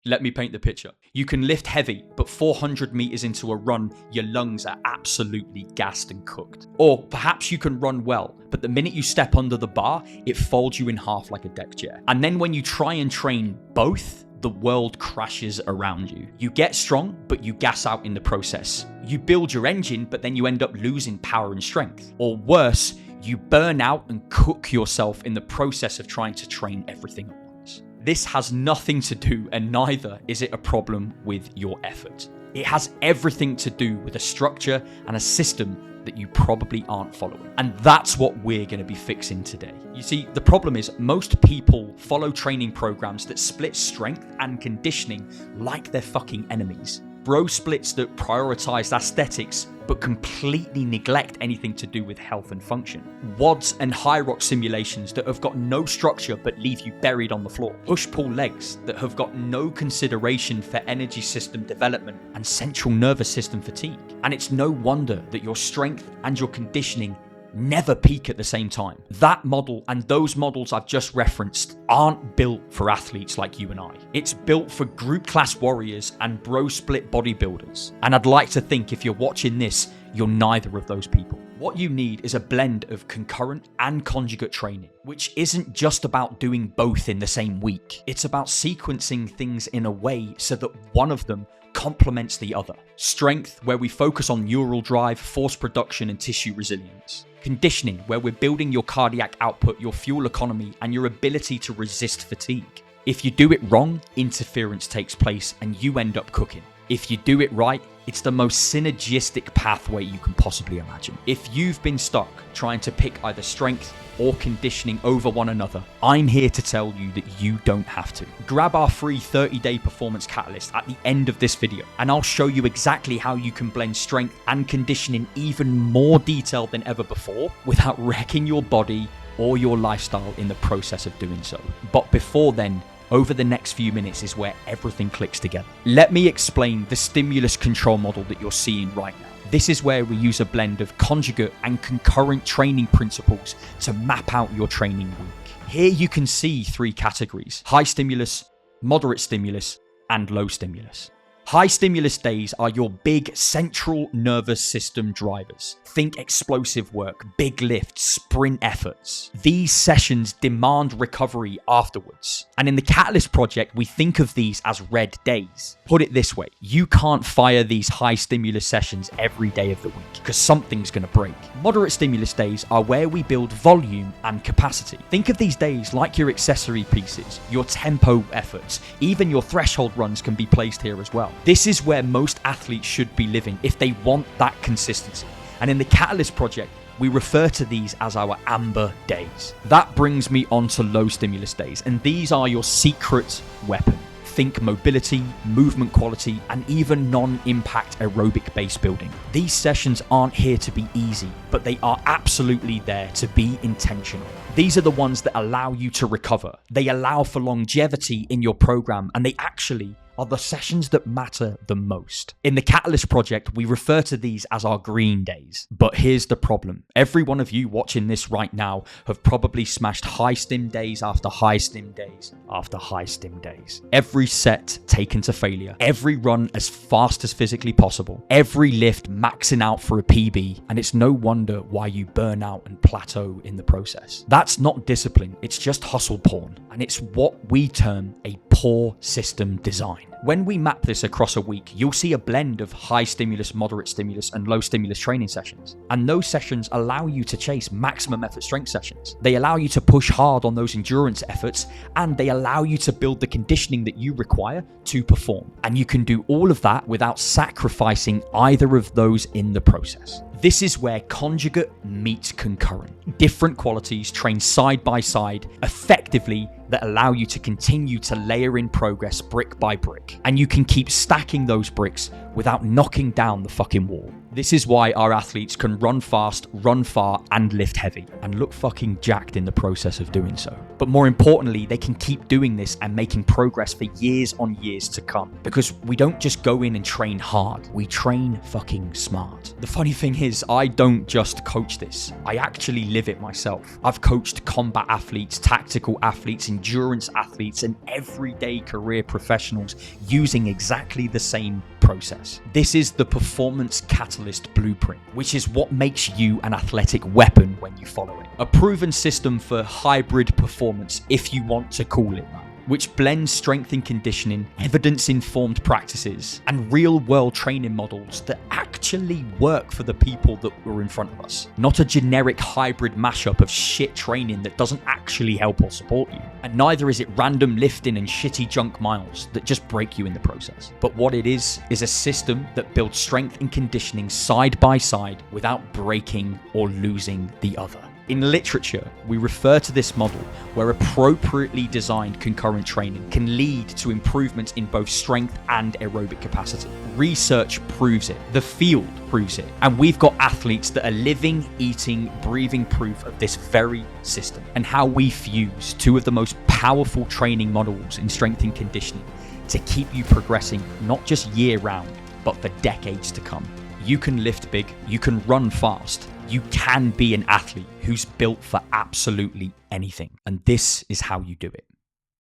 Let me paint the picture. You can lift heavy, but 400 meters into a run, your lungs are absolutely gassed and cooked. Or perhaps you can run well, but the minute you step under the bar, it folds you in half like a deck chair. And then when you try and train both, the world crashes around you. You get strong, but you gas out in the process. You build your engine, but then you end up losing power and strength. Or worse, you burn out and cook yourself in the process of trying to train everything at once. This has nothing to do, and neither is it a problem with your effort. It has everything to do with a structure and a system that you probably aren't following. And that's what we're going to be fixing today. You see, the problem is most people follow training programs that split strength and conditioning like they're fucking enemies. Bro splits that prioritize aesthetics but completely neglect anything to do with health and function. WODs and high rock simulations that have got no structure but leave you buried on the floor. Push-pull legs that have got no consideration for energy system development and central nervous system fatigue. And it's no wonder that your strength and your conditioning never peak at the same time. That model and those models I've just referenced aren't built for athletes like you and I. It's built for group class warriors and bro split bodybuilders. And I'd like to think if you're watching this, you're neither of those people. What you need is a blend of concurrent and conjugate training, which isn't just about doing both in the same week. It's about sequencing things in a way so that one of them complements the other. Strength, where we focus on neural drive, force production, and tissue resilience. Conditioning, where we're building your cardiac output, your fuel economy, and your ability to resist fatigue. If you do it wrong, interference takes place and you end up cooking. If you do it right, it's the most synergistic pathway you can possibly imagine. If you've been stuck trying to pick either strength or conditioning over one another, I'm here to tell you that you don't have to. Grab our free 30-day performance catalyst at the end of this video, and I'll show you exactly how you can blend strength and conditioning even more detail than ever before without wrecking your body or your lifestyle in the process of doing so. But before then, over the next few minutes is where everything clicks together. Let me explain the stimulus control model that you're seeing right now. This is where we use a blend of conjugate and concurrent training principles to map out your training week. Here you can see 3 categories: high stimulus, moderate stimulus, and low stimulus. High stimulus days are your big central nervous system drivers. Think explosive work, big lifts, sprint efforts. These sessions demand recovery afterwards. And in the Catalyst project, we think of these as red days. Put it this way, you can't fire these high stimulus sessions every day of the week because something's going to break. Moderate stimulus days are where we build volume and capacity. Think of these days like your accessory pieces, your tempo efforts, even your threshold runs can be placed here as well. This is where most athletes should be living if they want that consistency. And in the Catalyst project, we refer to these as our amber days. That brings me on to low stimulus days, and these are your secret weapon. Think mobility, movement quality, and even non-impact aerobic base building. These sessions aren't here to be easy, but they are absolutely there to be intentional. These are the ones that allow you to recover. They allow for longevity in your program, and they actually are the sessions that matter the most. In the Catalyst project, we refer to these as our green days. But here's the problem. Every one of you watching this right now have probably smashed high stim days after high stim days after high stim days. Every set taken to failure. Every run as fast as physically possible. Every lift maxing out for a PB. And it's no wonder why you burn out and plateau in the process. That's not discipline. It's just hustle porn. And it's what we term a poor system design. When we map this across a week, you'll see a blend of high stimulus, moderate stimulus, and low stimulus training sessions. And those sessions allow you to chase maximum effort strength sessions. They allow you to push hard on those endurance efforts, and they allow you to build the conditioning that you require to perform. And you can do all of that without sacrificing either of those in the process. This is where conjugate meets concurrent. Different qualities trained side by side effectively that allow you to continue to layer in progress brick by brick. And you can keep stacking those bricks without knocking down the fucking wall. This is why our athletes can run fast, run far, and lift heavy, and look fucking jacked in the process of doing so. But more importantly, they can keep doing this and making progress for years on years to come. Because we don't just go in and train hard, we train fucking smart. The funny thing is, I don't just coach this, I actually live it myself. I've coached combat athletes, tactical athletes, endurance athletes, and everyday career professionals using exactly the same process. This is the performance catalyst blueprint, which is what makes you an athletic weapon when you follow it. A proven system for hybrid performance, if you want to call it that, which blends strength and conditioning, evidence-informed practices, and real-world training models that actually work for the people that were in front of us. Not a generic hybrid mashup of shit training that doesn't actually help or support you. And neither is it random lifting and shitty junk miles that just break you in the process. But what it is a system that builds strength and conditioning side by side without breaking or losing the other. In literature, we refer to this model where appropriately designed concurrent training can lead to improvements in both strength and aerobic capacity. Research proves it, the field proves it, and we've got athletes that are living, eating, breathing proof of this very system and how we fuse two of the most powerful training models in strength and conditioning to keep you progressing not just year round, but for decades to come. You can lift big, you can run fast, you can be an athlete who's built for absolutely anything. And this is how you do it.